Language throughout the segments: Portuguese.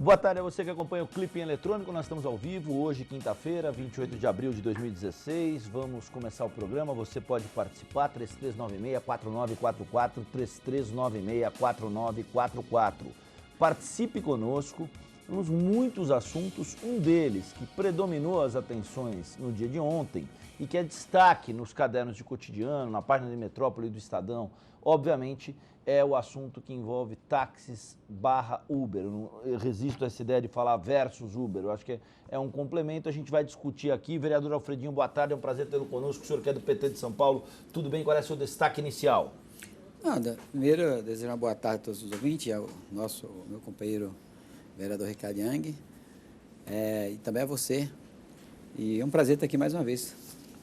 Boa tarde a você que acompanha o Clipe em Eletrônico. Nós estamos ao vivo hoje, quinta-feira, 28 de abril de 2016. Vamos começar o programa. Você pode participar, 3396-4944, 3396-4944. Participe conosco. Temos muitos assuntos. Um deles que predominou as atenções no dia de ontem e que é destaque nos cadernos de cotidiano, na página de Metrópole do Estadão, obviamente, é o assunto que envolve táxis / Uber. Eu resisto a essa ideia de falar versus Uber. Eu acho que é um complemento, a gente vai discutir aqui. Vereador Alfredinho, boa tarde, é um prazer tê-lo conosco. O senhor que é do PT de São Paulo, tudo bem? Qual é o seu destaque inicial? Nada, primeiro, desejo uma boa tarde a todos os ouvintes, ao meu companheiro vereador Ricardo Yang, e também a você. E é um prazer estar aqui mais uma vez.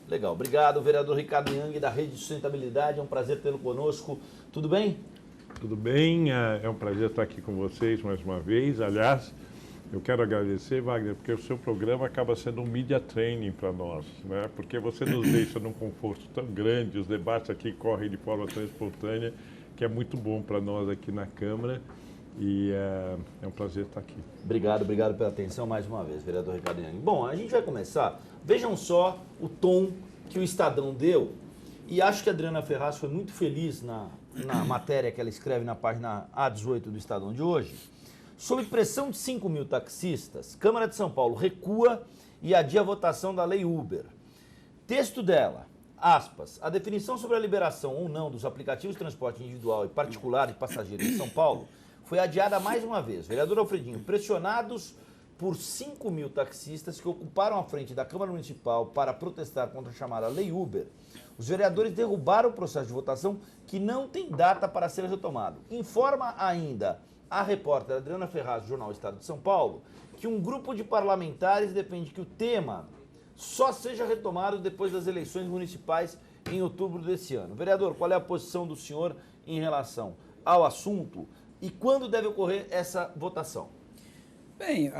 Legal, obrigado, vereador Ricardo Yang, da Rede de Sustentabilidade, é um prazer tê-lo conosco. Tudo bem? Tudo bem, é um prazer estar aqui com vocês mais uma vez. Aliás, eu quero agradecer, Wagner, porque o seu programa acaba sendo um media training para nós, né? Porque você nos deixa num conforto tão grande, os debates aqui correm de forma tão espontânea, que é muito bom para nós aqui na Câmara. E é um prazer estar aqui. Obrigado pela atenção mais uma vez, vereador Ricardo Yang. Bom, a gente vai começar. Vejam só o tom que o Estadão deu. E acho que a Adriana Ferraz foi muito feliz na matéria que ela escreve na página A18 do Estadão de hoje. Sob pressão de 5 mil taxistas, Câmara de São Paulo recua e adia a votação da lei Uber. Texto dela, aspas, a definição sobre a liberação ou não dos aplicativos de transporte individual e particular de passageiros em São Paulo foi adiada mais uma vez. Vereador Alfredinho, pressionados por 5 mil taxistas que ocuparam a frente da Câmara Municipal para protestar contra a chamada Lei Uber, os vereadores derrubaram o processo de votação que não tem data para ser retomado. Informa ainda a repórter Adriana Ferraz, do jornal Estado de São Paulo, que um grupo de parlamentares defende que o tema só seja retomado depois das eleições municipais em outubro desse ano. Vereador, qual é a posição do senhor em relação ao assunto e quando deve ocorrer essa votação? Bem,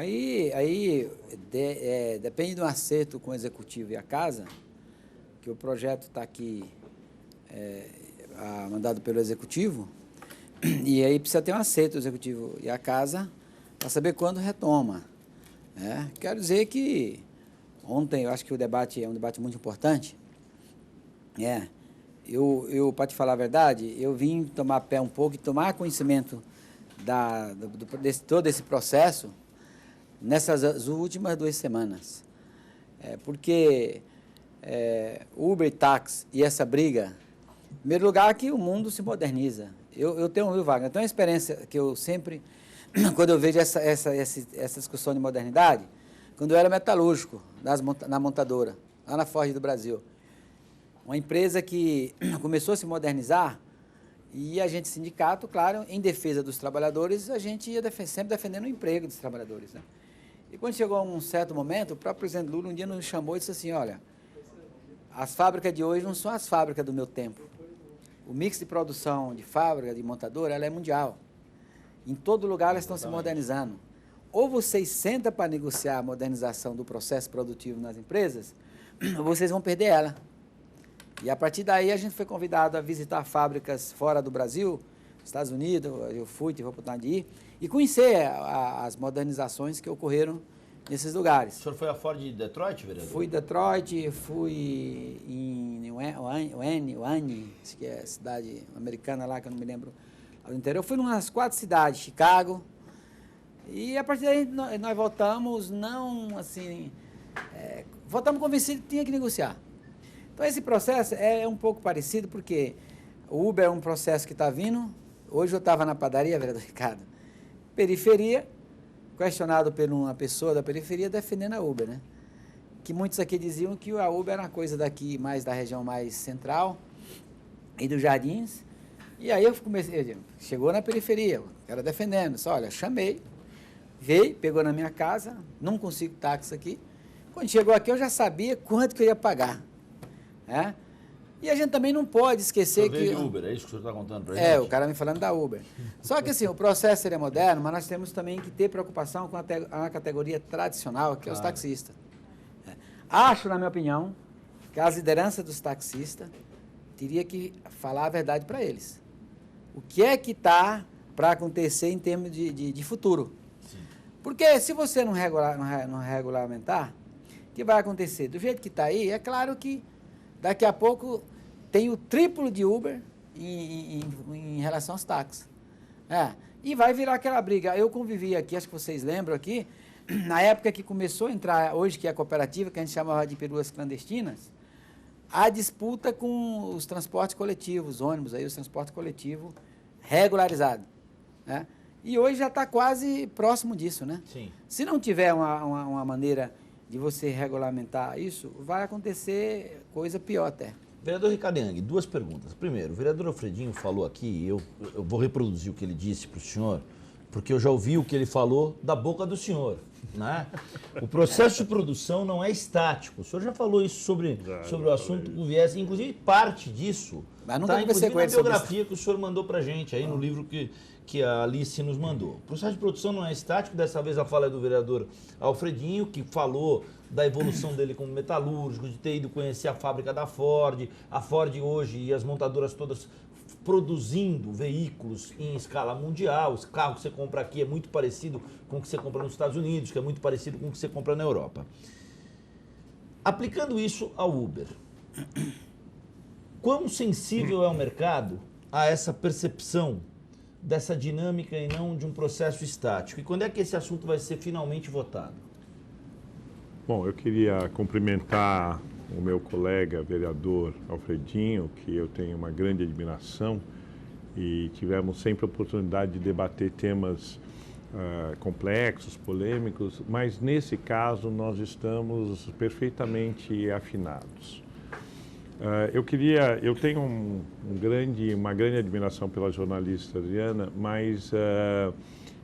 depende do acerto com o Executivo e a Casa, que o projeto está aqui mandado pelo Executivo, e aí precisa ter um acerto do Executivo e a Casa para saber quando retoma. Quero dizer que ontem, eu acho que o debate é um debate muito importante. Eu, para te falar a verdade, eu vim tomar pé um pouco e tomar conhecimento de todo esse processo nessas últimas 2 semanas. Porque Uber e táxi e essa briga, em primeiro lugar, que o mundo se moderniza. Eu tenho, Wagner, uma experiência que eu sempre, quando eu vejo essa discussão de modernidade, quando eu era metalúrgico na montadora, lá na Ford do Brasil. Uma empresa que começou a se modernizar e a gente, sindicato, claro, em defesa dos trabalhadores, a gente ia sempre defendendo o emprego dos trabalhadores, né? E quando chegou a um certo momento, o próprio presidente Lula um dia nos chamou e disse assim, olha, as fábricas de hoje não são as fábricas do meu tempo. O mix de produção de fábrica, de montadora, ela é mundial. Em todo lugar elas estão se modernizando. Ou vocês sentam para negociar a modernização do processo produtivo nas empresas, ou vocês vão perder ela. E a partir daí a gente foi convidado a visitar fábricas fora do Brasil, Estados Unidos, eu tive a oportunidade de ir, e conhecer as modernizações que ocorreram nesses lugares. O senhor foi a Ford de Detroit, vereador? Fui em Detroit, fui em Wayne, acho que é a cidade americana lá, que eu não me lembro, ao interior. Eu fui em umas 4 cidades, Chicago, e a partir daí nós voltamos, voltamos convencidos que tinha que negociar. Então, esse processo é um pouco parecido, porque o Uber é um processo que está vindo. Hoje eu estava na padaria, vereador Ricardo, periferia, questionado por uma pessoa da periferia defendendo a Uber, né? Que muitos aqui diziam que a Uber era uma coisa daqui, mais da região mais central e dos Jardins. E aí eu comecei, chegou na periferia, o cara defendendo, só, olha, chamei, veio, pegou na minha casa, não consigo táxi aqui. Quando chegou aqui eu já sabia quanto que eu ia pagar. E a gente também não pode esquecer que... de Uber, é isso que o senhor está contando para a gente? O cara me falando da Uber. Só que assim, o processo ele é moderno, mas nós temos também que ter preocupação com a categoria tradicional, que é os taxistas. Acho, na minha opinião, que as lideranças dos taxistas teria que falar a verdade para eles. O que é que está para acontecer em termos de futuro? Sim. Porque se você não regulamentar, o que vai acontecer? Do jeito que está aí, é claro que daqui a pouco tem o triplo de Uber em relação aos táxis. E vai virar aquela briga. Eu convivi aqui, acho que vocês lembram aqui, na época que começou a entrar, hoje que é a cooperativa, que a gente chamava de peruas clandestinas, a disputa com os transportes coletivos, ônibus, aí, os transportes coletivos regularizados. Né? E hoje já está quase próximo disso, né? Sim. Se não tiver uma maneira de você regulamentar isso, vai acontecer coisa pior até. Vereador Ricardo Yang, duas perguntas. Primeiro, o vereador Alfredinho falou aqui, eu vou reproduzir o que ele disse para o senhor, porque eu já ouvi o que ele falou da boca do senhor. Né? O processo de produção não é estático. O senhor já falou isso sobre o assunto com viés. Inclusive, parte disso está inclusive na biografia que o senhor mandou para a gente, aí no livro que a Alice nos mandou. O processo de produção não é estático. Dessa vez a fala é do vereador Alfredinho, que falou da evolução dele como metalúrgico, de ter ido conhecer a fábrica da Ford, a Ford hoje e as montadoras todas produzindo veículos em escala mundial. Os carros que você compra aqui é muito parecido com o que você compra nos Estados Unidos, que é muito parecido com o que você compra na Europa. Aplicando isso ao Uber, quão sensível é o mercado a essa percepção dessa dinâmica e não de um processo estático? E quando é que esse assunto vai ser finalmente votado? Bom, eu queria cumprimentar o meu colega vereador Alfredinho, que eu tenho uma grande admiração, e tivemos sempre a oportunidade de debater temas complexos, polêmicos, mas nesse caso nós estamos perfeitamente afinados. Eu tenho uma grande admiração pela jornalista Adriana, mas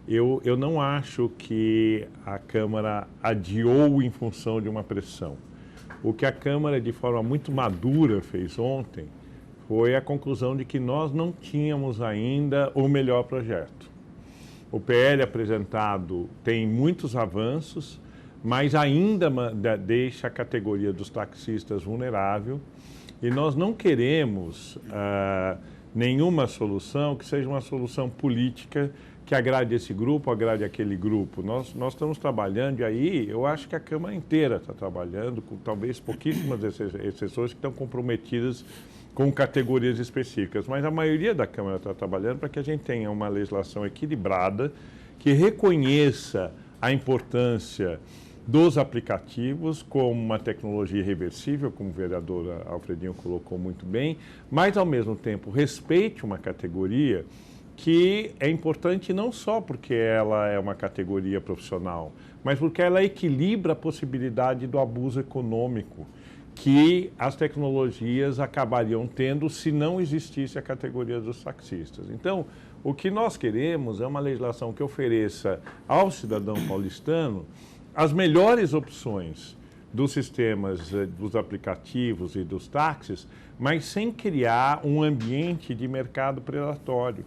eu não acho que a Câmara adiou em função de uma pressão. O que a Câmara, de forma muito madura, fez ontem foi a conclusão de que nós não tínhamos ainda o melhor projeto. O PL apresentado tem muitos avanços, mas ainda deixa a categoria dos taxistas vulnerável, e nós não queremos nenhuma solução que seja uma solução política que agrade esse grupo, agrade aquele grupo. Nós estamos trabalhando, e aí eu acho que a Câmara inteira está trabalhando, com talvez pouquíssimas exceções que estão comprometidas com categorias específicas, mas a maioria da Câmara está trabalhando para que a gente tenha uma legislação equilibrada, que reconheça a importância dos aplicativos como uma tecnologia irreversível, como o vereador Alfredinho colocou muito bem, mas ao mesmo tempo respeite uma categoria que é importante não só porque ela é uma categoria profissional, mas porque ela equilibra a possibilidade do abuso econômico que as tecnologias acabariam tendo se não existisse a categoria dos taxistas. Então, o que nós queremos é uma legislação que ofereça ao cidadão paulistano as melhores opções dos sistemas, dos aplicativos e dos táxis, mas sem criar um ambiente de mercado predatório,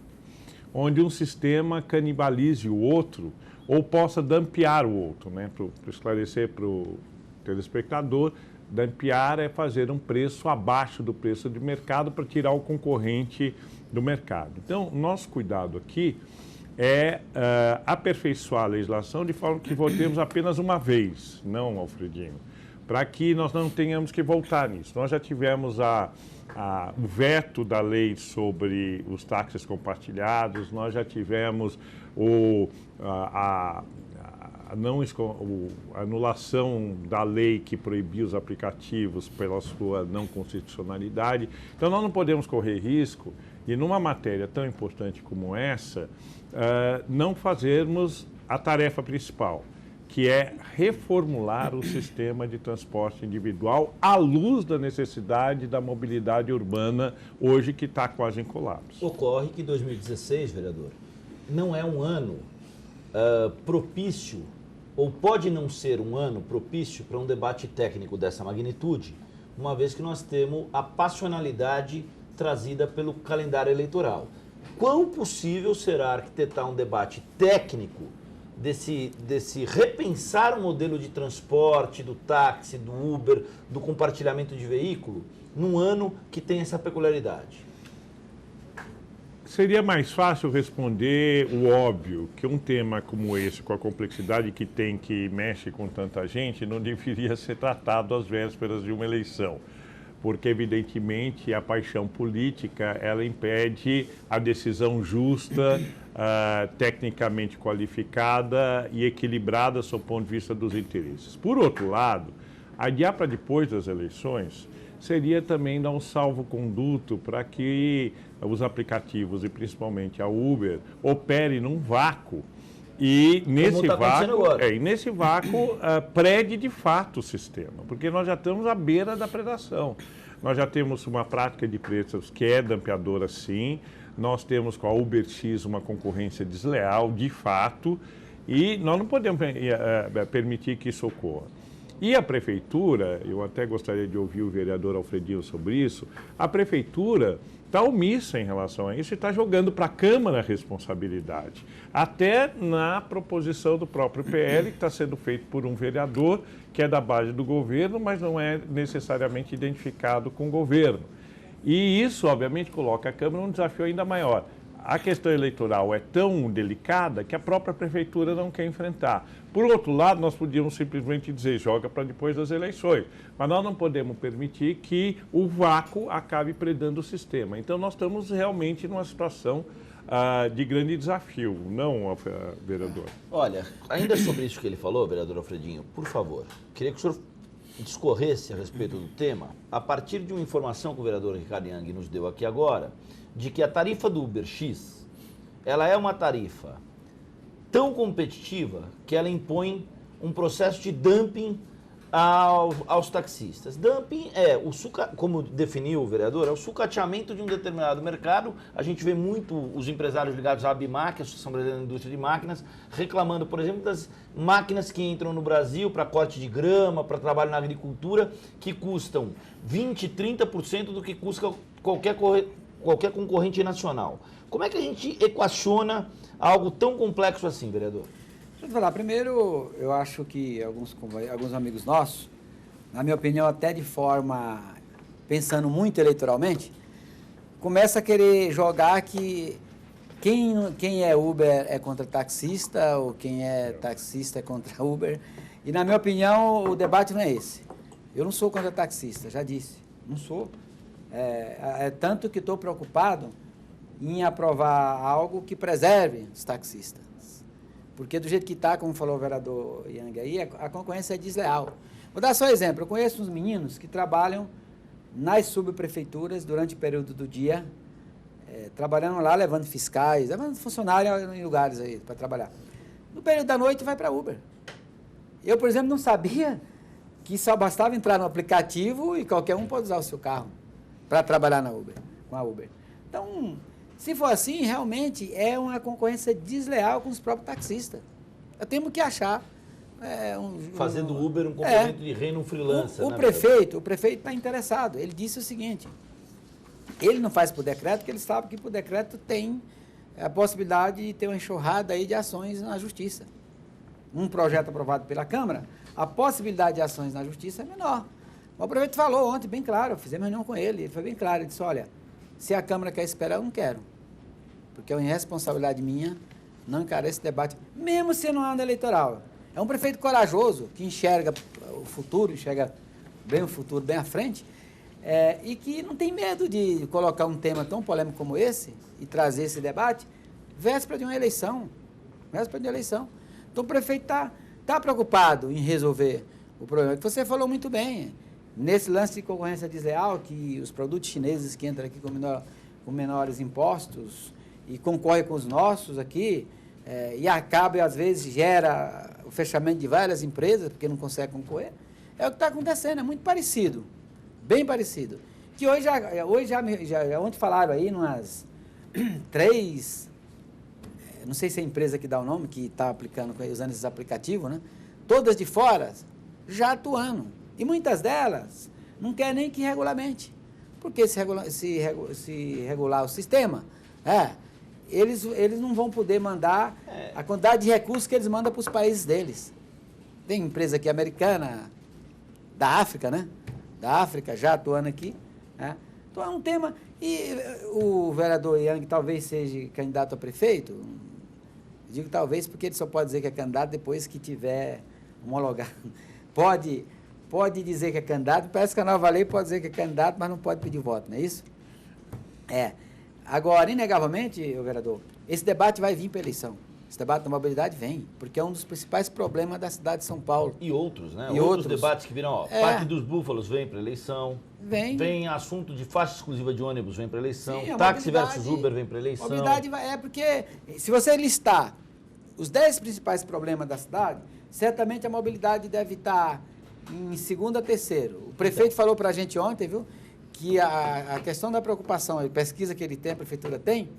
onde um sistema canibalize o outro ou possa dampear o outro. Né? Para esclarecer para o telespectador, dampear é fazer um preço abaixo do preço de mercado para tirar o concorrente do mercado. Então, nosso cuidado aqui é aperfeiçoar a legislação de forma que votemos apenas uma vez, não, Alfredinho, para que nós não tenhamos que voltar nisso. Nós já tivemos o veto da lei sobre os táxis compartilhados, nós já tivemos a anulação da lei que proibia os aplicativos pela sua não constitucionalidade. Então, nós não podemos correr risco de, numa matéria tão importante como essa, não fazermos a tarefa principal, que é reformular o sistema de transporte individual à luz da necessidade da mobilidade urbana, hoje que está quase em colapso. Ocorre que 2016, vereador, não é um ano propício, ou pode não ser um ano propício para um debate técnico dessa magnitude, uma vez que nós temos a passionalidade trazida pelo calendário eleitoral. Quão possível será arquitetar um debate técnico desse repensar o modelo de transporte, do táxi, do Uber, do compartilhamento de veículo, num ano que tem essa peculiaridade? Seria mais fácil responder o óbvio, que um tema como esse, com a complexidade que tem, que mexe com tanta gente, não deveria ser tratado às vésperas de uma eleição. Porque, evidentemente, a paixão política, ela impede a decisão justa, tecnicamente qualificada e equilibrada sob o ponto de vista dos interesses. Por outro lado, adiar para depois das eleições seria também dar um salvo-conduto para que os aplicativos, e principalmente a Uber, operem num vácuo. E nesse vácuo, prede de fato o sistema, porque nós já estamos à beira da predação. Nós já temos uma prática de preços que é dampeadora, sim. Nós temos com a UberX uma concorrência desleal, de fato, e nós não podemos permitir que isso ocorra. E a Prefeitura, eu até gostaria de ouvir o vereador Alfredinho sobre isso, a Prefeitura está omissa em relação a isso e está jogando para a Câmara a responsabilidade. Até na proposição do próprio PL, que está sendo feito por um vereador, que é da base do governo, mas não é necessariamente identificado com o governo. E isso, obviamente, coloca a Câmara num desafio ainda maior. A questão eleitoral é tão delicada que a própria Prefeitura não quer enfrentar. Por outro lado, nós podíamos simplesmente dizer, joga para depois das eleições. Mas nós não podemos permitir que o vácuo acabe predando o sistema. Então, nós estamos realmente numa situação de grande desafio, não, vereador? Olha, ainda sobre isso que ele falou, vereador Alfredinho, por favor, queria que o senhor discorresse a respeito do tema, a partir de uma informação que o vereador Ricardo Yang nos deu aqui agora, de que a tarifa do UberX, ela é uma tarifa tão competitiva que ela impõe um processo de dumping aos taxistas. Dumping é, como definiu o vereador, é o sucateamento de um determinado mercado. A gente vê muito os empresários ligados à ABMAC, a Associação Brasileira da Indústria de Máquinas, reclamando, por exemplo, das máquinas que entram no Brasil para corte de grama, para trabalho na agricultura, que custam 20%, 30% do que custa qualquer concorrente nacional. Como é que a gente equaciona algo tão complexo assim, vereador? Deixa eu falar, primeiro, eu acho que alguns amigos nossos, na minha opinião, até de forma, pensando muito eleitoralmente, começa a querer jogar que quem é Uber é contra taxista, ou quem é taxista é contra Uber. E, na minha opinião, o debate não é esse. Eu não sou contra taxista, já disse, não sou. Tanto que estou preocupado em aprovar algo que preserve os taxistas. Porque do jeito que está, como falou o vereador Yang aí, a concorrência é desleal. Vou dar só um exemplo. Eu conheço uns meninos que trabalham nas subprefeituras durante o período do dia, trabalhando lá, levando fiscais, levando funcionários em lugares aí para trabalhar. No período da noite vai para Uber. Eu, por exemplo, não sabia que só bastava entrar no aplicativo e qualquer um pode usar o seu carro para trabalhar com a Uber. Então, se for assim, realmente é uma concorrência desleal com os próprios taxistas. Eu tenho que achar. Fazer do Uber um concorrente de reino, um freelancer. O prefeito está interessado. Ele disse o seguinte: ele não faz por decreto, porque ele sabe que por decreto tem a possibilidade de ter uma enxurrada aí de ações na justiça. Um projeto aprovado pela Câmara, a possibilidade de ações na justiça é menor. O prefeito falou ontem, bem claro, fizemos reunião com ele foi bem claro, ele disse, olha, se a Câmara quer esperar, eu não quero, porque é uma irresponsabilidade minha não encarar esse debate, mesmo sendo um ano eleitoral. É um prefeito corajoso, que enxerga o futuro, enxerga bem o futuro, bem à frente, e que não tem medo de colocar um tema tão polêmico como esse e trazer esse debate véspera de uma eleição. Então o prefeito está preocupado em resolver o problema. Você falou muito bem, nesse lance de concorrência desleal, que os produtos chineses que entram aqui com menores impostos e concorrem com os nossos aqui, e acaba e às vezes gera o fechamento de várias empresas, porque não consegue concorrer, é o que está acontecendo, é muito parecido, bem parecido. Que hoje já ontem falaram aí, umas 3, não sei se é a empresa que dá o nome, que está usando esses aplicativos, né? Todas de fora, já atuando. E muitas delas não querem nem que regulamente. Porque se regular o sistema, eles não vão poder mandar a quantidade de recursos que eles mandam para os países deles. Tem empresa aqui americana, da África, né? Da África, já atuando aqui. Né? Então é um tema... E o vereador Yang talvez seja candidato a prefeito? Digo talvez porque ele só pode dizer que é candidato depois que tiver homologado. Pode dizer que é candidato, parece que a nova lei pode dizer que é candidato, mas não pode pedir voto, não é isso? Agora, inegavelmente, vereador, esse debate vai vir para a eleição. Esse debate da mobilidade vem, porque é um dos principais problemas da cidade de São Paulo. E outros, né? E outros debates que virão, Parque dos Búfalos vem para eleição. Vem Assunto de faixa exclusiva de ônibus vem para eleição. Sim, Táxi versus Uber vem para eleição. Mobilidade porque se você listar os 10 principais problemas da cidade, certamente a mobilidade deve estar em segundo a terceiro. O prefeito falou para a gente ontem, viu, que a questão da preocupação, a pesquisa que ele tem, a prefeitura tem,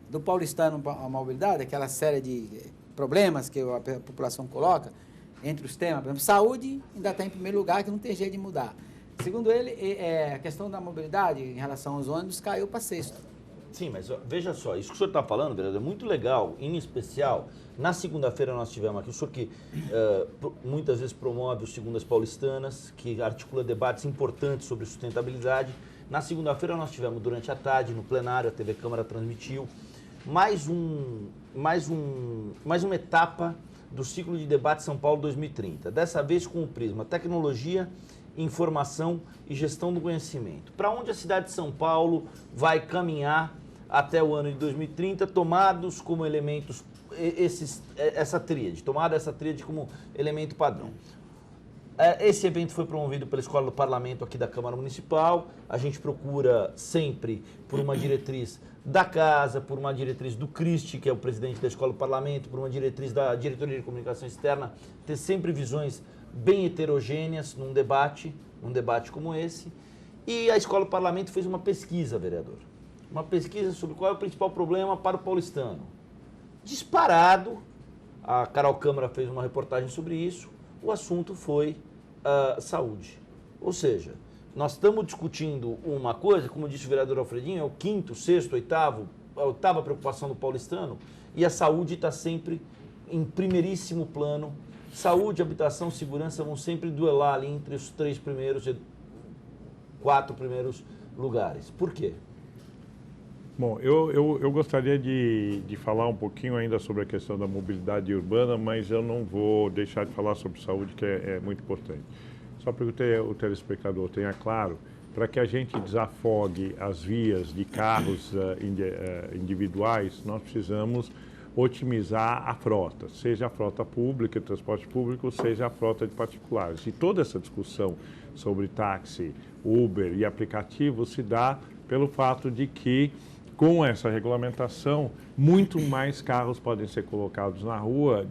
do paulistano a mobilidade, aquela série de problemas que a população coloca, entre os temas, por exemplo, saúde ainda está em primeiro lugar, que não tem jeito de mudar. Segundo ele, a questão da mobilidade em relação aos ônibus caiu para sexto. Sim, mas veja só, isso que o senhor está falando, vereador, é muito legal, em especial, na segunda-feira nós tivemos aqui, o senhor que muitas vezes promove os Segundas Paulistanas, que articula debates importantes sobre sustentabilidade. Na segunda-feira nós tivemos, durante a tarde, no plenário, a TV Câmara transmitiu, mais uma etapa do ciclo de debate São Paulo 2030, dessa vez com o prisma tecnologia, informação e gestão do conhecimento. Para onde a cidade de São Paulo vai caminhar até o ano de 2030, tomados como elementos, essa tríade, tomada essa tríade como elemento padrão. Esse evento foi promovido pela Escola do Parlamento aqui da Câmara Municipal. A gente procura sempre por uma diretriz da Casa, por uma diretriz do Cristi, que é o presidente da Escola do Parlamento, por uma diretriz da Diretoria de Comunicação Externa, ter sempre visões bem heterogêneas num debate como esse. E a Escola do Parlamento fez uma pesquisa, vereador. Uma pesquisa sobre qual é o principal problema para o paulistano. Disparado, a Carol Câmara fez uma reportagem sobre isso, o assunto foi saúde. Ou seja, nós estamos discutindo uma coisa, como disse o vereador Alfredinho, é o quinto, sexto, a oitava preocupação do paulistano, e a saúde está sempre em primeiríssimo plano. Saúde, habitação, segurança vão sempre duelar ali entre os 4 primeiros lugares. Por quê? Bom, eu gostaria de falar um pouquinho ainda sobre a questão da mobilidade urbana, mas eu não vou deixar de falar sobre saúde, que é muito importante. Só para que o telespectador tenha claro, para que a gente desafogue as vias de carros individuais, nós precisamos otimizar a frota, seja a frota pública, transporte público, seja a frota de particulares. E toda essa discussão sobre táxi, Uber e aplicativo se dá pelo fato de que, com essa regulamentação, muito mais carros podem ser colocados na rua,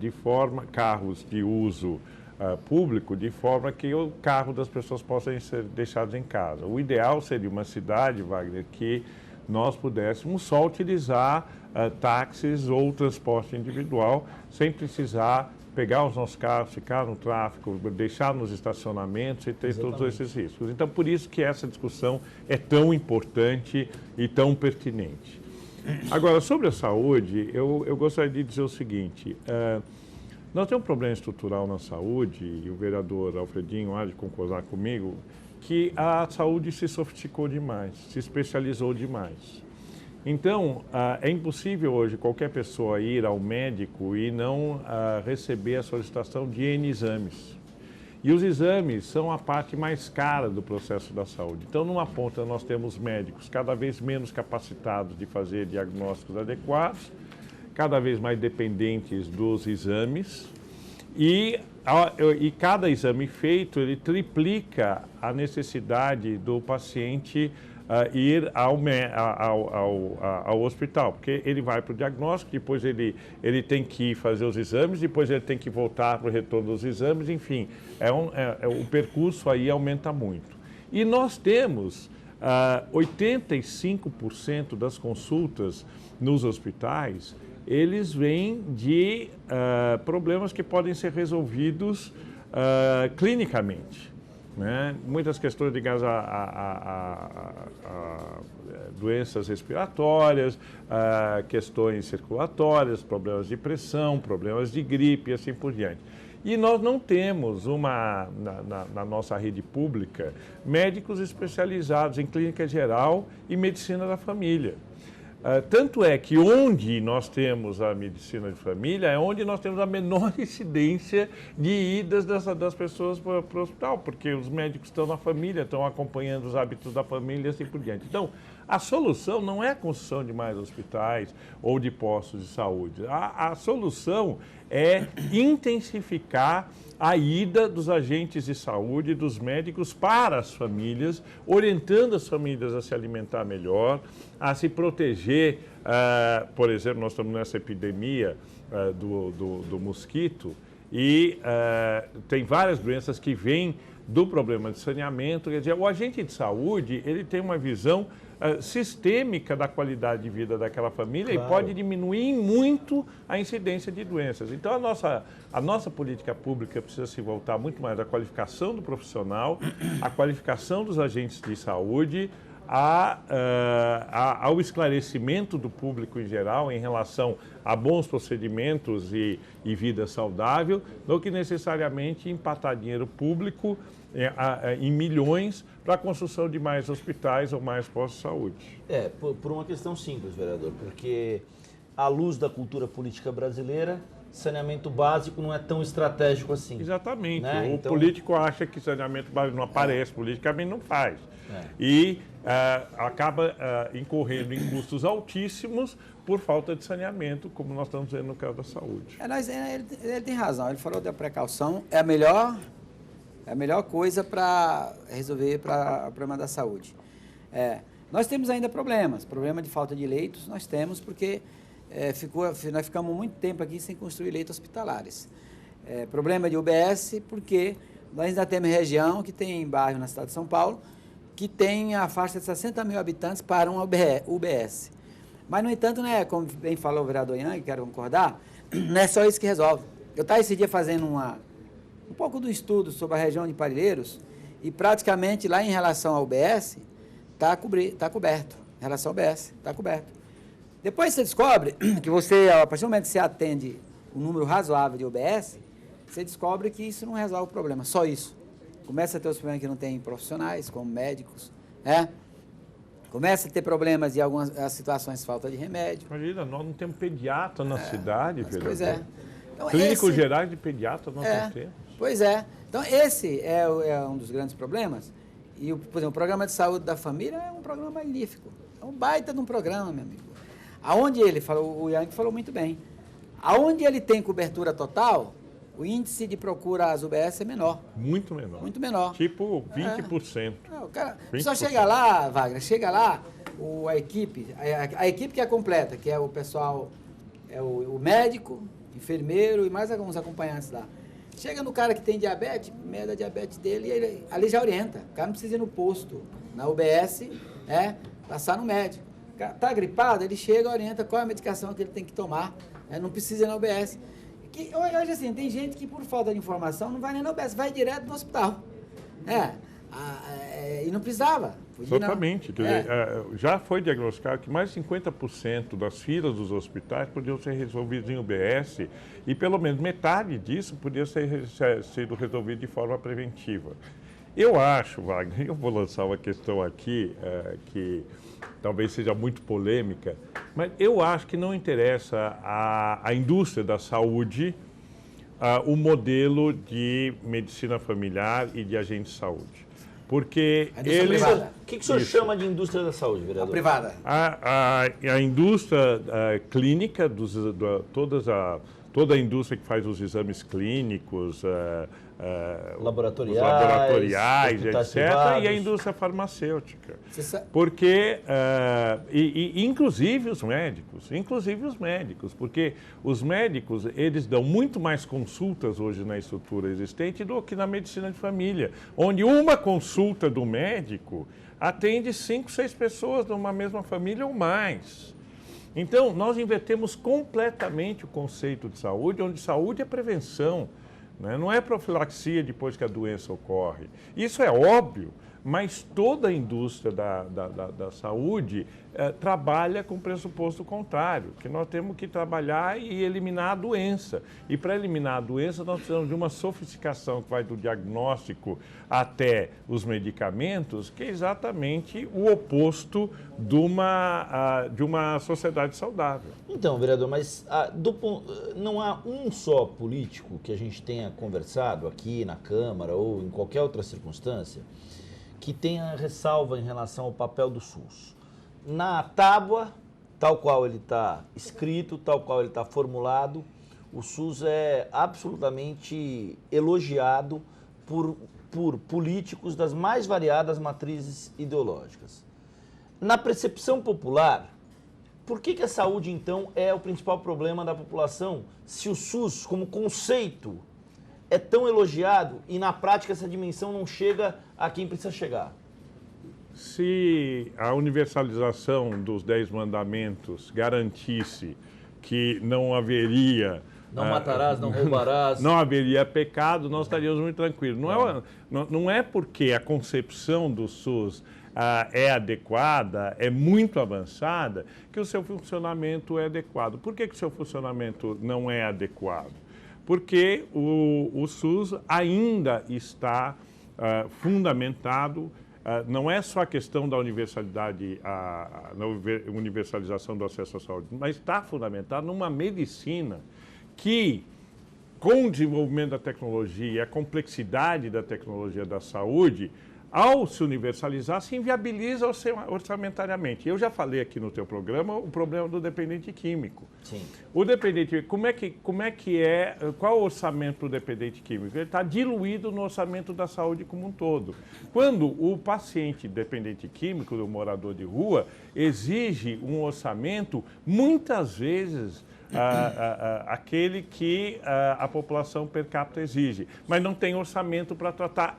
carros de uso público, de forma que o carro das pessoas possa ser deixado em casa. O ideal seria uma cidade, Wagner, que nós pudéssemos só utilizar táxis ou transporte individual, sem precisar pegar os nossos carros, ficar no tráfego, deixar nos estacionamentos e ter Exatamente. todos esses riscos. Então, por isso que essa discussão é tão importante e tão pertinente. Agora, sobre a saúde, eu gostaria de dizer o seguinte, nós temos um problema estrutural na saúde, e o vereador Alfredinho há de concordar comigo, que a saúde se sofisticou demais, se especializou demais. Então, é impossível hoje qualquer pessoa ir ao médico e não receber a solicitação de N exames. E os exames são a parte mais cara do processo da saúde. Então, numa ponta, nós temos médicos cada vez menos capacitados de fazer diagnósticos adequados, cada vez mais dependentes dos exames, e cada exame feito, ele triplica a necessidade do paciente ir ao hospital, porque ele vai para o diagnóstico, depois ele tem que fazer os exames, depois ele tem que voltar para o retorno dos exames, enfim, o percurso aí aumenta muito. E nós temos 85% das consultas nos hospitais, eles vêm de problemas que podem ser resolvidos clinicamente. Né? Muitas questões ligadas a doenças respiratórias, questões circulatórias, problemas de pressão, problemas de gripe e assim por diante. E nós não temos na nossa rede pública médicos especializados em clínica geral e medicina da família. Tanto é que onde nós temos a medicina de família é onde nós temos a menor incidência de idas das pessoas para o hospital, porque os médicos estão na família, estão acompanhando os hábitos da família e assim por diante. Então, a solução não é a construção de mais hospitais ou de postos de saúde. A solução é intensificar a ida dos agentes de saúde, dos médicos para as famílias, orientando as famílias a se alimentar melhor, a se proteger. Por exemplo, nós estamos nessa epidemia do mosquito e tem várias doenças que vêm do problema de saneamento. Quer dizer, o agente de saúde, ele tem uma visão sistêmica da qualidade de vida daquela família, claro, e pode diminuir muito a incidência de doenças. Então, a nossa política pública precisa se voltar muito mais à qualificação do profissional, à qualificação dos agentes de saúde, ao esclarecimento do público em geral em relação a bons procedimentos e vida saudável, do que necessariamente empatar dinheiro público em milhões para a construção de mais hospitais ou mais postos de saúde. Por uma questão simples, vereador, porque à luz da cultura política brasileira, saneamento básico não é tão estratégico assim. Exatamente. Né? O político acha que saneamento básico não aparece, politicamente não faz. E acaba incorrendo em custos altíssimos por falta de saneamento, como nós estamos vendo no caso da saúde. Ele tem razão, ele falou da precaução, é a melhor coisa para resolver o problema da saúde. Nós temos ainda problema de falta de leitos, nós temos porque nós ficamos muito tempo aqui sem construir leitos hospitalares. Problema de UBS, porque nós ainda temos região que tem bairro na cidade de São Paulo, que tem a faixa de 60 mil habitantes para uma UBS. Mas, no entanto, né, como bem falou o vereador Yang, quero concordar, não é só isso que resolve. Eu estava esse dia fazendo um pouco do estudo sobre a região de Parelheiros e praticamente lá em relação ao UBS está coberto. Em relação ao UBS, está coberto. Depois você descobre que a partir do momento que você atende um número razoável de UBS, você descobre que isso não resolve o problema, só isso. Começa a ter os problemas que não tem profissionais, como médicos, Começa a ter problemas de algumas situações de falta de remédio. Imagina, nós não temos pediatra na cidade, vereador. Pois é. Então, Clínicos gerais de pediatra nós não temos. Pois é. Então, esse é um dos grandes problemas. E, por exemplo, o programa de saúde da família é um programa magnífico. É um baita de um programa, meu amigo. Aonde ele falou, o Yang falou muito bem, aonde ele tem cobertura total, o índice de procura às UBS é menor. Muito menor. Muito menor. Tipo 20%. O cara só chega lá, Wagner, a equipe que é completa, que é o pessoal, o médico, enfermeiro e mais alguns acompanhantes lá. Chega no cara que tem diabetes, meia da diabetes dele, e ele ali já orienta. O cara não precisa ir no posto, na UBS, passar no médico. O cara está gripado, ele chega e orienta qual é a medicação que ele tem que tomar, não precisa ir na UBS. Hoje, assim, tem gente que por falta de informação não vai nem na UBS, vai direto no hospital. E não precisava. Exatamente. Quer dizer, já foi diagnosticado que mais de 50% das filas dos hospitais podiam ser resolvidos em UBS e pelo menos metade disso podia ser sido resolvido de forma preventiva. Eu acho, Wagner, eu vou lançar uma questão aqui que talvez seja muito polêmica, mas eu acho que não interessa à indústria da saúde o modelo de medicina familiar e de agente de saúde. Porque eles... O que o senhor chama de indústria da saúde, vereador? A privada. A indústria clínica, toda a indústria que faz os exames clínicos, laboratoriais, etc., e a indústria farmacêutica. Porque, inclusive os médicos, porque os médicos, eles dão muito mais consultas hoje na estrutura existente do que na medicina de família, onde uma consulta do médico atende 5, 6 pessoas numa mesma família ou mais. Então, nós invertemos completamente o conceito de saúde, onde saúde é prevenção, né? Não é profilaxia depois que a doença ocorre. Isso é óbvio, mas toda a indústria da saúde trabalha com o pressuposto contrário, que nós temos que trabalhar e eliminar a doença. E para eliminar a doença, nós precisamos de uma sofisticação que vai do diagnóstico até os medicamentos, que é exatamente o oposto de uma sociedade saudável. Então, vereador, mas não há um só político que a gente tenha conversado aqui na Câmara ou em qualquer outra circunstância que tenha ressalva em relação ao papel do SUS. Na tábua, tal qual ele está escrito, tal qual ele está formulado, o SUS é absolutamente elogiado por políticos das mais variadas matrizes ideológicas. Na percepção popular, por que a saúde, então, é o principal problema da população, se o SUS, como conceito, é tão elogiado e, na prática, essa dimensão não chega a quem precisa chegar? Se a universalização dos 10 mandamentos garantisse que não haveria... Não matarás, não roubarás. Não haveria pecado, nós estaríamos muito tranquilos. Não é porque a concepção do SUS é adequada, é muito avançada, que o seu funcionamento é adequado. Por que o seu funcionamento não é adequado? Porque o SUS ainda está fundamentado, não é só a questão da universalidade, na universalização do acesso à saúde, mas está fundamentado numa medicina que, com o desenvolvimento da tecnologia e a complexidade da tecnologia da saúde, ao se universalizar, se inviabiliza orçamentariamente. Eu já falei aqui no teu programa o problema do dependente químico. Sim. O dependente, qual é o orçamento do dependente químico? Ele está diluído no orçamento da saúde como um todo. Quando o paciente dependente químico, o morador de rua, exige um orçamento, muitas vezes, aquele que a população per capita exige, mas não tem orçamento para tratar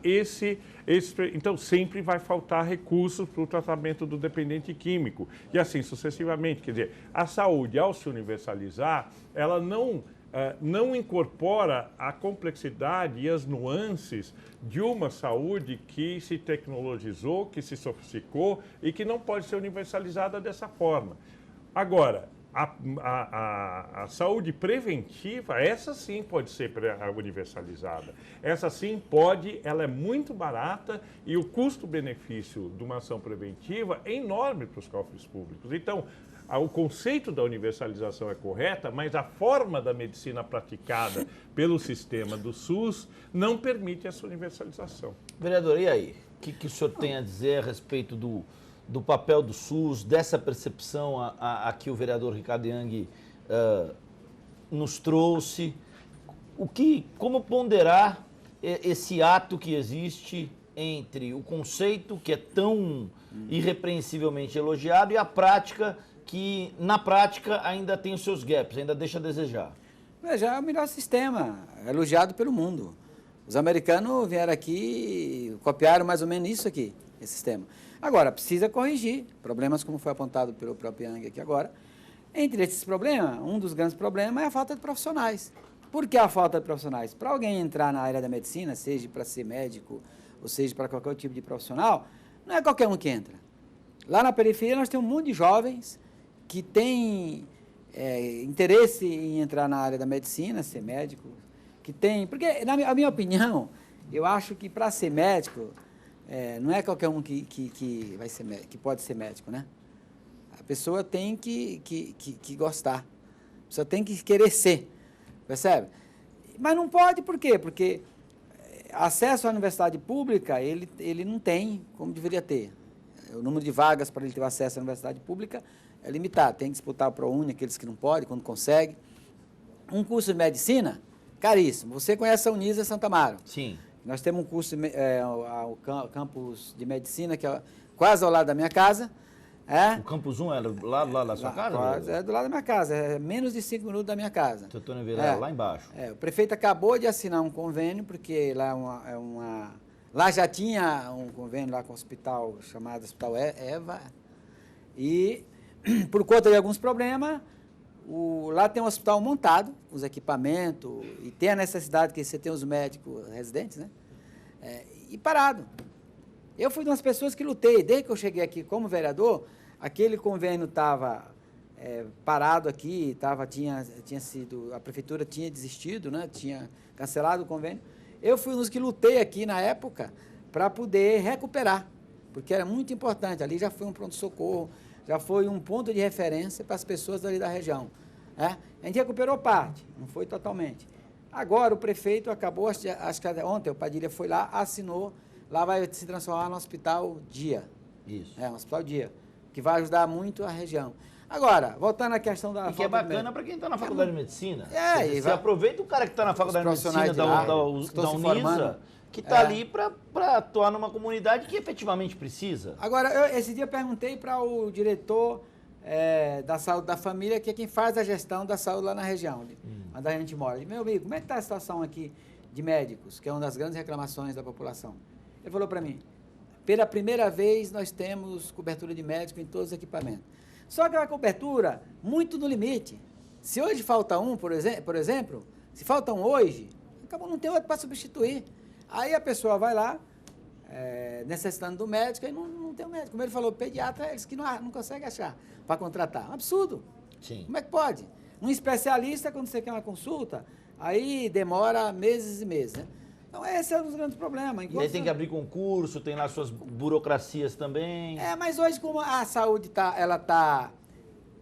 então sempre vai faltar recursos para o tratamento do dependente químico e assim sucessivamente. Quer dizer, a saúde, ao se universalizar, ela não incorpora a complexidade e as nuances de uma saúde que se tecnologizou, que se sofisticou e que não pode ser universalizada dessa forma. Agora, a saúde preventiva, essa sim pode ser universalizada. Essa sim ela é muito barata e o custo-benefício de uma ação preventiva é enorme para os cofres públicos. Então, o conceito da universalização é correta, mas a forma da medicina praticada pelo sistema do SUS não permite essa universalização. Vereador, e aí? O que o senhor tem a dizer a respeito do papel do SUS, dessa percepção a que o vereador Ricardo Young nos trouxe? Como ponderar esse ato que existe entre o conceito, que é tão irrepreensivelmente elogiado, e a prática, que na prática ainda tem os seus gaps, ainda deixa a desejar? Já é o melhor sistema, elogiado pelo mundo. Os americanos vieram aqui, copiaram mais ou menos isso aqui, esse sistema. Agora, precisa corrigir problemas, como foi apontado pelo próprio Young aqui agora. Entre esses problemas, um dos grandes problemas é a falta de profissionais. Por que a falta de profissionais? Para alguém entrar na área da medicina, seja para ser médico, ou seja para qualquer tipo de profissional, não é qualquer um que entra. Lá na periferia nós temos um monte de jovens que têm interesse em entrar na área da medicina, ser médico, porque, na minha opinião, eu acho que para ser médico, não é qualquer um que vai ser médico, que pode ser médico, né? A pessoa tem que gostar, a pessoa tem que querer ser, percebe? Mas não pode, por quê? Porque acesso à universidade pública, ele não tem como deveria ter. O número de vagas para ele ter acesso à universidade pública é limitado, tem que disputar o ProUni, aqueles que não podem, quando consegue. Um curso de medicina, caríssimo. Você conhece a Unisa Santa Amaro? Sim. Nós temos um curso, o campus de medicina, que é quase ao lado da minha casa. O campus 1 é lá da sua casa? Quase, é do lado da minha casa, é menos de 5 minutos da minha casa. Antônio Vilela, lá embaixo. O prefeito acabou de assinar um convênio, porque lá lá já tinha um convênio lá com o hospital, chamado Hospital Eva, e por conta de alguns problemas, lá tem um hospital montado, os equipamentos, e tem a necessidade que você tem os médicos residentes, né? E parado. Eu fui uma das pessoas que lutei, desde que eu cheguei aqui como vereador, aquele convênio estava parado aqui, tinha sido, a prefeitura tinha desistido, né, tinha cancelado o convênio. Eu fui um dos que lutei aqui na época para poder recuperar, porque era muito importante. Ali já foi um pronto-socorro, já foi um ponto de referência para as pessoas dali da região. Né? A gente recuperou parte, não foi totalmente. Agora o prefeito acabou, acho que ontem o Padilha foi lá, assinou, lá vai se transformar no Hospital Dia. Isso. Um Hospital Dia, que vai ajudar muito a região. Agora, voltando à questão da... E que é bacana para quem está na faculdade de medicina. Você vai... aproveita o cara que está na faculdade de medicina da Unisa, que está ali para atuar numa comunidade que efetivamente precisa. Agora, esse dia eu perguntei para o diretor da saúde da família, que é quem faz a gestão da saúde lá na região, onde a gente mora. Meu amigo, como é que está a situação aqui de médicos, que é uma das grandes reclamações da população? Ele falou para mim, pela primeira vez nós temos cobertura de médico em todos os equipamentos. Só que a cobertura muito no limite. Se hoje falta um, por exemplo, se falta um hoje, acabou não tem outro para substituir. Aí a pessoa vai lá, necessitando do médico, e não tem um médico. Como ele falou, pediatra, eles que não conseguem achar para contratar. Um absurdo. Sim. Como é que pode? Um especialista, quando você quer uma consulta, aí demora meses e meses, né? Então, esse é um dos grandes problemas. E aí tem que abrir concurso, tem lá suas burocracias também. Mas hoje, como a saúde está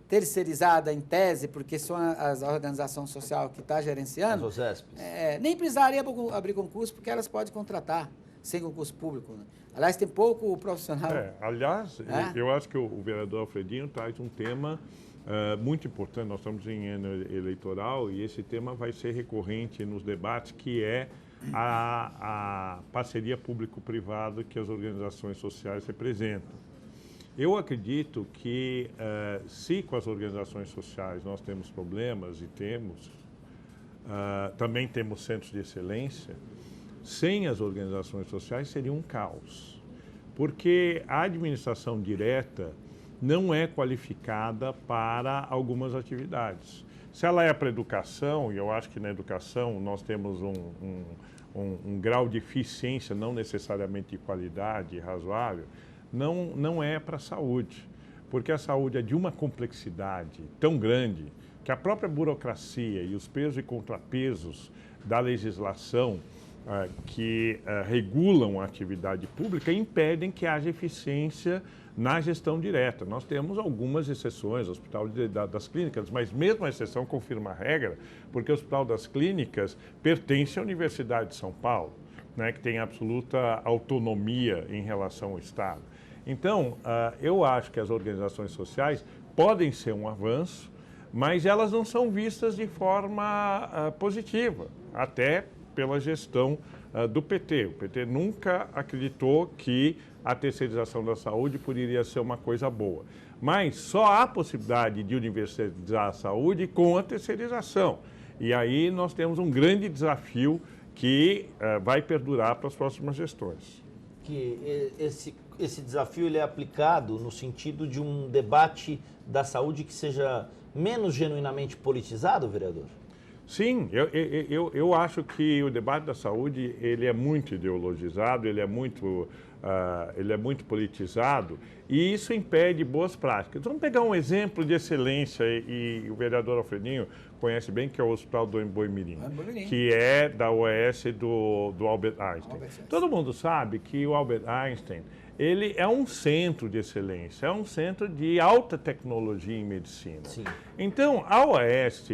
terceirizada em tese, porque são as organizações sociais que estão gerenciando, as OSESPs. Nem precisaria abrir concurso, porque elas podem contratar sem concurso público. Né? Aliás, tem pouco profissional. Aliás, eu acho que o vereador Alfredinho traz um tema muito importante. Nós estamos em ano eleitoral e esse tema vai ser recorrente nos debates, que é a parceria público-privada que as organizações sociais representam. Eu acredito que, se com as organizações sociais nós temos problemas, e temos, também temos centros de excelência, sem as organizações sociais seria um caos. Porque a administração direta não é qualificada para algumas atividades. Se ela é para a educação, e eu acho que na educação nós temos um grau de eficiência, não necessariamente de qualidade razoável, não é para a saúde. Porque a saúde é de uma complexidade tão grande que a própria burocracia e os pesos e contrapesos da legislação que regulam a atividade pública impedem que haja eficiência na gestão direta. Nós temos algumas exceções, o Hospital das Clínicas, mas mesmo a exceção confirma a regra, porque o Hospital das Clínicas pertence à Universidade de São Paulo, né, que tem absoluta autonomia em relação ao Estado. Então, eu acho que as organizações sociais podem ser um avanço, mas elas não são vistas de forma positiva, até pela gestão do PT. O PT nunca acreditou que a terceirização da saúde poderia ser uma coisa boa. Mas só há possibilidade de universalizar a saúde com a terceirização. E aí nós temos um grande desafio que vai perdurar para as próximas gestões. Que esse desafio ele é aplicado no sentido de um debate da saúde que seja menos genuinamente politizado, vereador? Sim, eu acho que o debate da saúde ele é muito ideologizado, ele é muito politizado e isso impede boas práticas. Vamos pegar um exemplo de excelência e o vereador Alfredinho conhece bem, que é o Hospital do Emboimirim, que é da OAS do Albert Einstein. Todo mundo sabe que o Albert Einstein ele é um centro de excelência, é um centro de alta tecnologia em medicina. Sim. Então, a OAS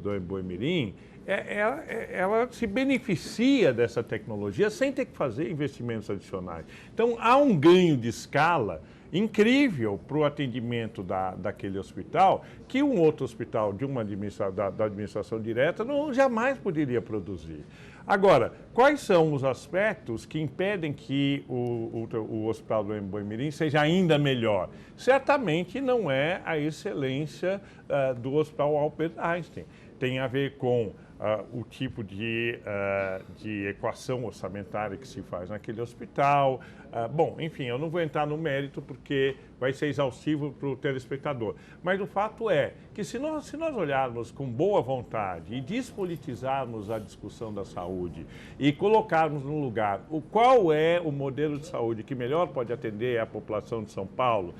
do Emboimirim, ela se beneficia dessa tecnologia sem ter que fazer investimentos adicionais. Então, há um ganho de escala incrível para o atendimento daquele hospital, que um outro hospital da administração direta jamais poderia produzir. Agora, quais são os aspectos que impedem que o Hospital do Emboimirim seja ainda melhor? Certamente não é a excelência do Hospital Albert Einstein. Tem a ver com o tipo de equação orçamentária que se faz naquele hospital. Bom, enfim, eu não vou entrar no mérito porque vai ser exaustivo para o telespectador. Mas o fato é que se nós olharmos com boa vontade e despolitizarmos a discussão da saúde e colocarmos no lugar qual é o modelo de saúde que melhor pode atender a população de São Paulo,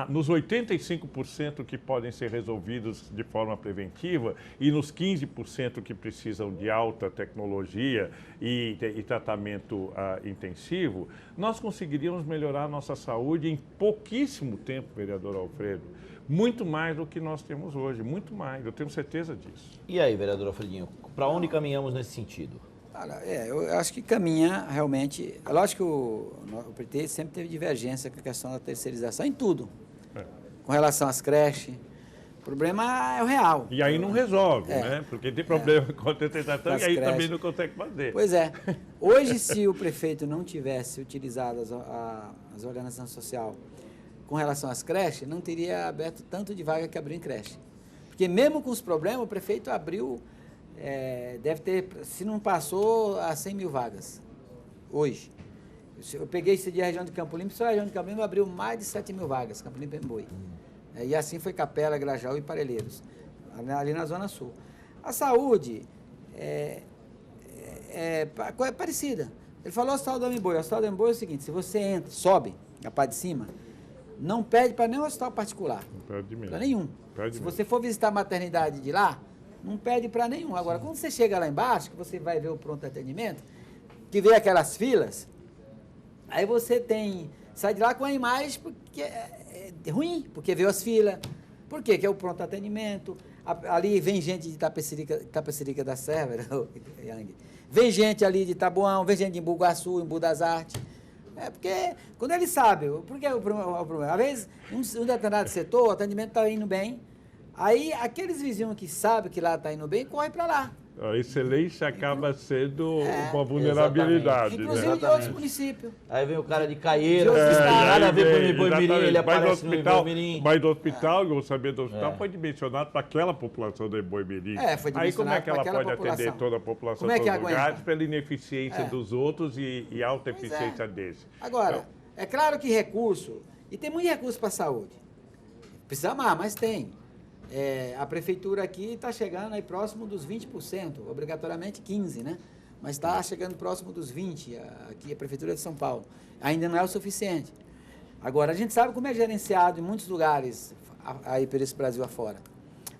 nos 85% que podem ser resolvidos de forma preventiva e nos 15% que precisam de alta tecnologia e tratamento intensivo, nós conseguiríamos melhorar a nossa saúde em pouquíssimo tempo, vereador Alfredo. Muito mais do que nós temos hoje, muito mais, eu tenho certeza disso. E aí, vereador Alfredinho, para onde caminhamos nesse sentido? Olha, eu acho que caminha realmente. É lógico que o PT sempre teve divergência com a questão da terceirização em tudo. Com relação às creches, o problema é o real. E aí não resolve, né? Porque tem problema com a terceirização e aí creches também não consegue fazer. Pois é. Hoje, se o prefeito não tivesse utilizado as organizações sociais com relação às creches, não teria aberto tanto de vaga que abriu em creche. Porque mesmo com os problemas, o prefeito abriu... deve ter, se não passou, a 100 mil vagas, hoje. Eu peguei esse dia a região de Campo Limpo, só a região de Campo Limpo abriu mais de 7 mil vagas, Campo Limpo e Boi. E assim foi Capela, Grajaú e Parelheiros, ali na Zona Sul. A saúde é parecida. Ele falou Hospital do Homem-Boi. O Hospital do Homem-Boi é o seguinte, se você entra, sobe a parte de cima, não pede para nenhum hospital particular. Não pede mesmo. Para nenhum. Se você for visitar a maternidade de lá, não pede para nenhum. Agora, quando você chega lá embaixo, que você vai ver o pronto atendimento, que vê aquelas filas, aí você sai de lá com a imagem porque é ruim, porque vê as filas. Por quê? Que é o pronto atendimento. Ali vem gente de Itapecerica da Serra, vem gente ali de Taboão, vem gente de Embu-Guaçu, Embu das Artes. Porque quando ele sabe, porque o problema, às vezes, em um determinado setor, o atendimento está indo bem, aí aqueles vizinhos que sabem que lá está indo bem, correm para lá. A excelência acaba sendo uma vulnerabilidade. Inclusive de outros municípios. Aí vem o cara de Caieiro, nada a ver com o Boi-Mirim, ele aparece no Boi-Mirim. Mas do hospital, o orçamento do hospital foi dimensionado para aquela população do Boi-Mirim. Aí como é que ela pode atender toda a população de todos os lugares pela ineficiência dos outros e alta eficiência desse? Agora, é claro que recurso, e tem muito recurso para a saúde. Precisa mais, mas tem. A prefeitura aqui está chegando aí próximo dos 20%, obrigatoriamente 15%, né? Mas está chegando próximo dos 20%, aqui a prefeitura de São Paulo. Ainda não é o suficiente. Agora, a gente sabe como é gerenciado em muitos lugares aí por esse Brasil afora.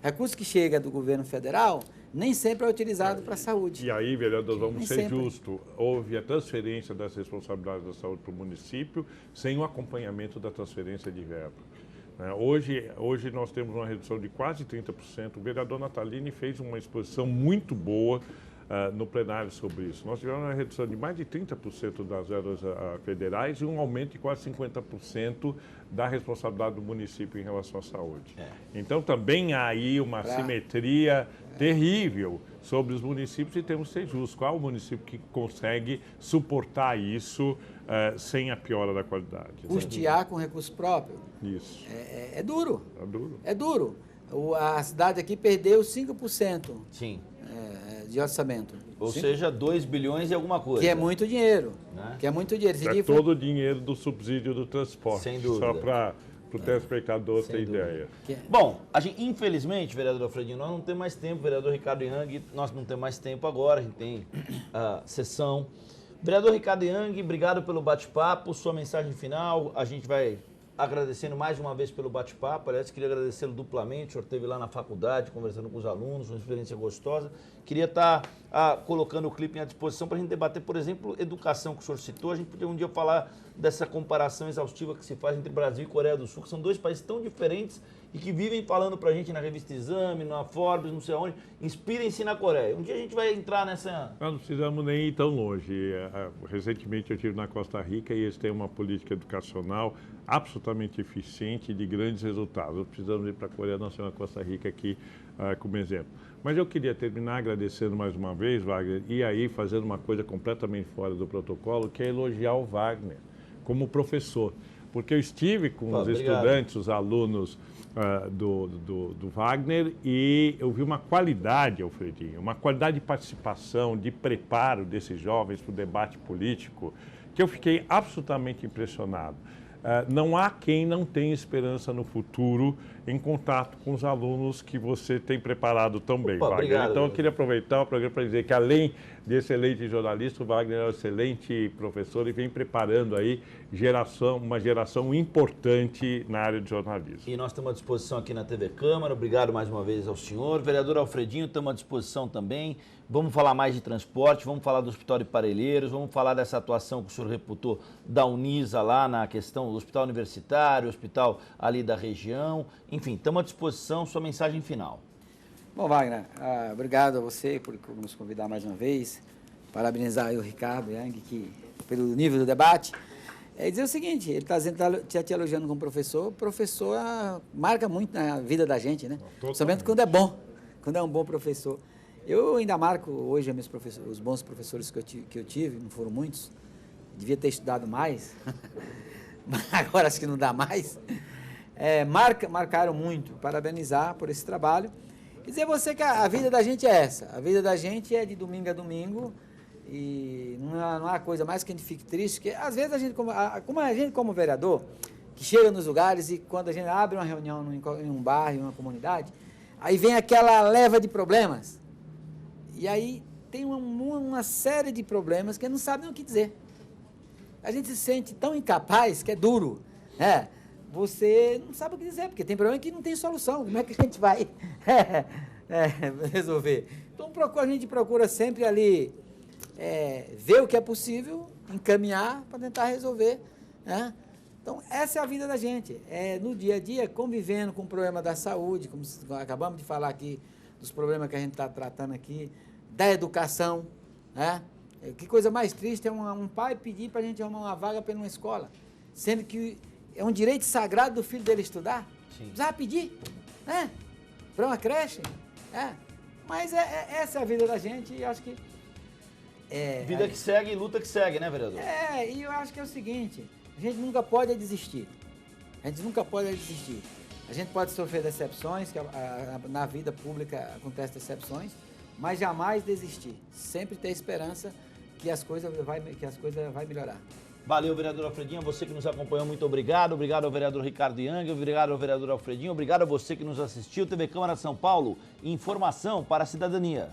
Recurso que chega do governo federal nem sempre é utilizado para a saúde. E aí, vereador, vamos ser justos. Houve a transferência das responsabilidades da saúde para o município sem o acompanhamento da transferência de verba. Hoje nós temos uma redução de quase 30%. O vereador Natalini fez uma exposição muito boa no plenário sobre isso. Nós tivemos uma redução de mais de 30% das verbas federais e um aumento de quase 50% da responsabilidade do município em relação à saúde. Então também há aí uma assimetria terrível sobre os municípios e temos que ser justos. Qual o município que consegue suportar isso sem a piora da qualidade? Custear com recurso próprio. Isso. É duro. É duro. É duro. A cidade aqui perdeu 5%. Sim. De orçamento. Ou seja, 2 bilhões e alguma coisa. Que é muito dinheiro. Né? Que é muito dinheiro. Todo o dinheiro do subsídio do transporte. Sem dúvida. Só para o telespectador ter ideia. Bom, infelizmente, vereador Alfredinho, nós não temos mais tempo, vereador Ricardo Yang, nós não temos mais tempo agora, a gente tem sessão. Vereador Ricardo Yang, obrigado pelo bate-papo, sua mensagem final, a gente vai agradecendo mais uma vez pelo bate-papo. Aliás, queria agradecê-lo duplamente. O senhor esteve lá na faculdade, conversando com os alunos, uma experiência gostosa. Queria estar colocando o clipe à disposição para a gente debater, por exemplo, educação que o senhor citou. A gente podia um dia falar dessa comparação exaustiva que se faz entre Brasil e Coreia do Sul, que são dois países tão diferentes e que vivem falando para a gente na revista Exame, na Forbes, não sei aonde, inspirem-se na Coreia. Um dia a gente vai entrar nessa... Nós não precisamos nem ir tão longe. Recentemente eu estive na Costa Rica e eles têm uma política educacional absolutamente eficiente e de grandes resultados. Nós precisamos ir para a Coreia, nós temos a Costa Rica aqui como exemplo. Mas eu queria terminar agradecendo mais uma vez, Wagner, e aí fazendo uma coisa completamente fora do protocolo, que é elogiar o Wagner como professor. Porque eu estive com os estudantes, os alunos do Wagner, e eu vi uma qualidade, Alfredinho, uma qualidade de participação, de preparo desses jovens para o debate político, que eu fiquei absolutamente impressionado. não há quem não tenha esperança no futuro em contato com os alunos que você tem preparado tão bem, Wagner. Obrigado, então, eu queria aproveitar o programa para dizer que, além de excelente jornalista, o Wagner é um excelente professor e vem preparando aí uma geração importante na área de jornalismo. E nós estamos à disposição aqui na TV Câmara. Obrigado mais uma vez ao senhor. Vereador Alfredinho, estamos à disposição também. Vamos falar mais de transporte, vamos falar do Hospital de Parelheiros, vamos falar dessa atuação que o senhor reputou da Unisa lá na questão do Hospital Universitário, hospital ali da região. Enfim, estamos à disposição. Sua mensagem final. Bom, Wagner, obrigado a você por nos convidar mais uma vez. Parabenizar aí o Ricardo Yang pelo nível do debate. Dizer o seguinte, ele está te elogiando como professor. Professor marca muito na vida da gente, né? Somente quando é bom, quando é um bom professor. Eu ainda marco hoje os bons professores que eu tive, não foram muitos. Devia ter estudado mais, mas agora acho que não dá mais. Marcaram muito. Parabenizar por esse trabalho. E dizer a você que a vida da gente é essa. A vida da gente é de domingo a domingo. E não há coisa mais que a gente fique triste, que às vezes a gente como vereador, que chega nos lugares e quando a gente abre uma reunião em um bairro, em uma comunidade, aí vem aquela leva de problemas. E aí tem uma série de problemas que não sabe nem o que dizer. A gente se sente tão incapaz que é duro, né? Você não sabe o que dizer, porque tem problema que não tem solução. Como é que a gente vai resolver? Então a gente procura sempre ali ver o que é possível, encaminhar para tentar resolver, né? Então, essa é a vida da gente, no dia a dia, convivendo com o problema da saúde, como acabamos de falar aqui, dos problemas que a gente está tratando aqui, da educação, né? Que coisa mais triste é um pai pedir para a gente arrumar uma vaga para ir numa escola, sendo que é um direito sagrado do filho dele estudar. Sim. Precisava pedir, né? Para uma creche, mas essa é a vida da gente e acho que vida que segue e luta que segue, né, vereador? E eu acho que é o seguinte, a gente nunca pode desistir. A gente nunca pode desistir. A gente pode sofrer decepções, que na vida pública acontecem decepções, mas jamais desistir. Sempre ter esperança que as coisas vai melhorar. Valeu, vereador Alfredinho, você que nos acompanhou, muito obrigado. Obrigado ao vereador Ricardo Yang, obrigado ao vereador Alfredinho, obrigado a você que nos assistiu. TV Câmara de São Paulo, informação para a cidadania.